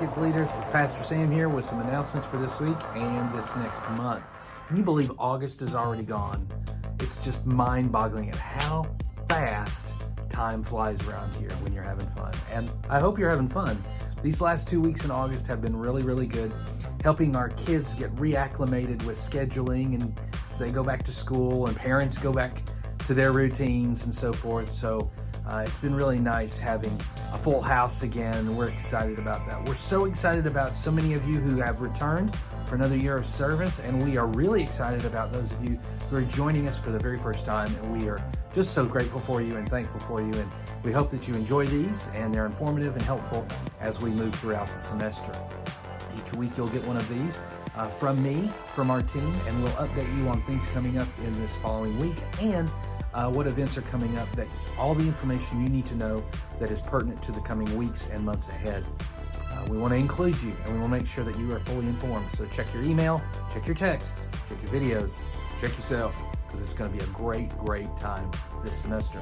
Kids Leaders with Pastor Sam here with some announcements for this week and this next month. Can you believe August is already gone? It's just mind-boggling at how fast time flies around here when you're having fun. And I hope you're having fun. These last 2 weeks in August have been really, really good, helping our kids get reacclimated with scheduling and so they go back to school and parents go back to their routines and so forth. So it's been really nice having a full house again, and we're excited about that. We're so excited about so many of you who have returned for another year of service, and we are really excited about those of you who are joining us for the very first time, and we are just so grateful for you and thankful for you, and we hope that you enjoy these and they're informative and helpful as we move throughout the semester. Each week you'll get one of these from me, from our team, and we'll update you on things coming up in this following week and what events are coming up, that all the information you need to know that is pertinent to the coming weeks and months ahead. We want to include you, and we want to make sure that you are fully informed. So check your email, check your texts, check your videos, check yourself, because it's going to be a great, great time this semester.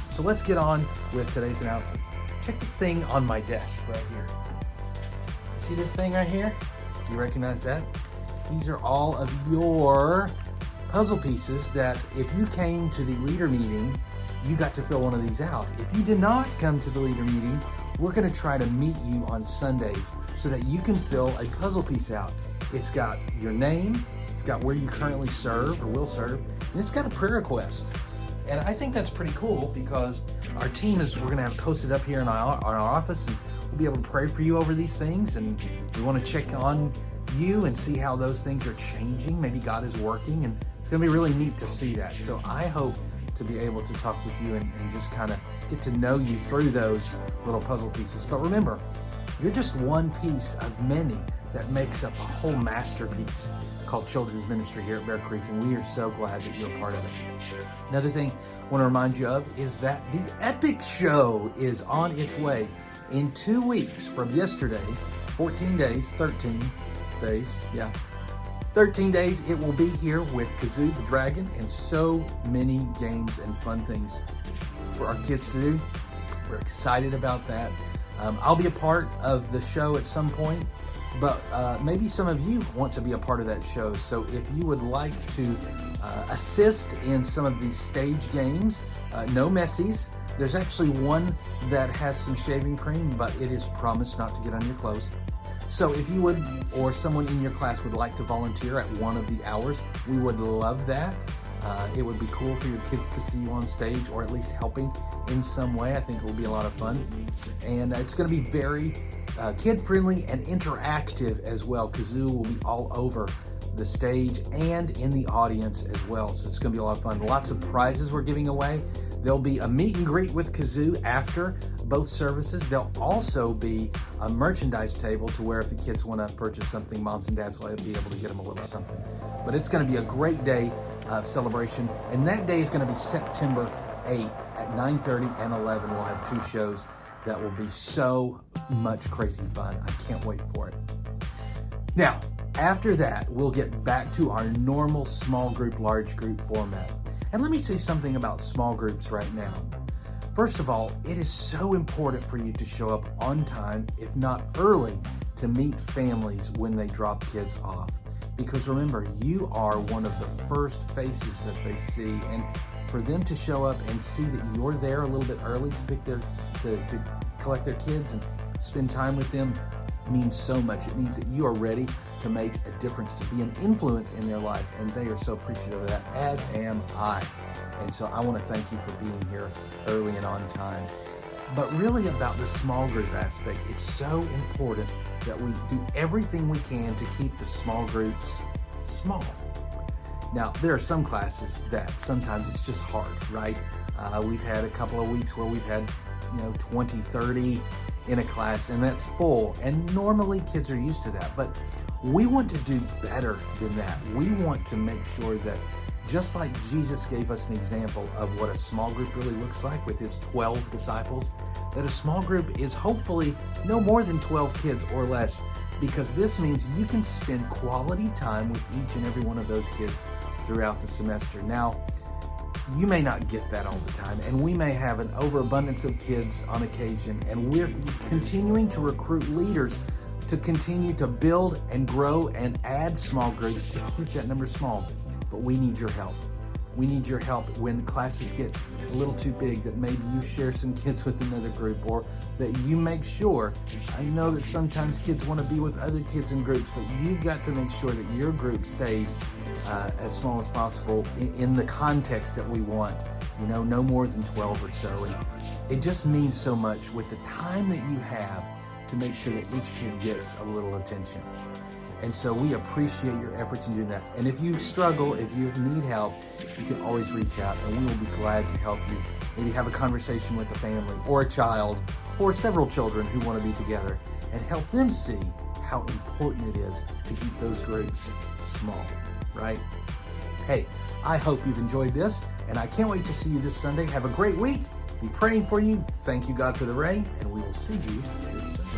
So let's get on with today's announcements. Check this thing on my desk right here. You see this thing right here? Do you recognize that? These are all of your puzzle pieces that if you came to the leader meeting, you got to fill one of these out. If you did not come to the leader meeting, we're going to try to meet you on Sundays so that you can fill a puzzle piece out. It's got your name, it's got where you currently serve or will serve, and it's got a prayer request. And I think that's pretty cool because our team we're going to have posted up here in our office, and we'll be able to pray for you over these things, and we want to check on you and see how those things are changing. Maybe God is working, and it's going to be really neat to see that. So I hope to be able to talk with you and just kind of get to know you through those little puzzle pieces. But remember, you're just one piece of many that makes up a whole masterpiece called Children's Ministry here at Bear Creek, and we are so glad that you're a part of it. Another thing I want to remind you of is that the Epic Show is on its way in 2 weeks from yesterday, 13 days, yeah. 13 days, it will be here with Kazoo the Dragon and so many games and fun things for our kids to do. We're excited about that. I'll be a part of the show at some point, but maybe some of you want to be a part of that show. So if you would like to assist in some of these stage games, no messies. There's actually one that has some shaving cream, but it is promised not to get on your clothes. So if you would, or someone in your class would like to volunteer at one of the hours, we would love that. It would be cool for your kids to see you on stage, or at least helping in some way. I think it will be a lot of fun. And it's going to be very kid-friendly and interactive as well. Kazoo will be all over the stage and in the audience as well. So it's going to be a lot of fun. Lots of prizes we're giving away. There'll be a meet and greet with Kazoo after both services. There'll also be a merchandise table to where if the kids want to purchase something, moms and dads will be able to get them a little something. But it's going to be a great day of celebration. And that day is going to be September 8th at 9:30 and 11. We'll have 2 shows that will be so much crazy fun. I can't wait for it. Now, after that, we'll get back to our normal small group, large group format. And let me say something about small groups right now. First of all, it is so important for you to show up on time, if not early, to meet families when they drop kids off. Because remember, you are one of the first faces that they see, and for them to show up and see that you're there a little bit early to collect their kids and spend time with them means so much. It means that you are ready to make a difference, to be an influence in their life, and they are so appreciative of that, as am I. And so I want to thank you for being here early and on time. But really about the small group aspect, it's so important that we do everything we can to keep the small groups small. Now, there are some classes that sometimes it's just hard, right? We've had a couple of weeks where we've had 20, 30 in a class, and that's full. And normally kids are used to that, but we want to do better than that. We want to make sure that just like Jesus gave us an example of what a small group really looks like with his 12 disciples, that a small group is hopefully no more than 12 kids or less, because this means you can spend quality time with each and every one of those kids throughout the semester. Now, you may not get that all the time, and we may have an overabundance of kids on occasion, and we're continuing to recruit leaders to continue to build and grow and add small groups to keep that number small. But we need your help. We need your help when classes get a little too big, that maybe you share some kids with another group, or that you make sure, I know that sometimes kids want to be with other kids in groups, but you've got to make sure that your group stays as small as possible in the context that we want, no more than 12 or so. And it just means so much with the time that you have to make sure that each kid gets a little attention. And so we appreciate your efforts in doing that. And if you struggle, if you need help, you can always reach out and we will be glad to help you. Maybe have a conversation with a family or a child or several children who want to be together and help them see how important it is to keep those groups small, right? Hey, I hope you've enjoyed this, and I can't wait to see you this Sunday. Have a great week. Be praying for you. Thank you, God, for the rain, and we will see you this Sunday.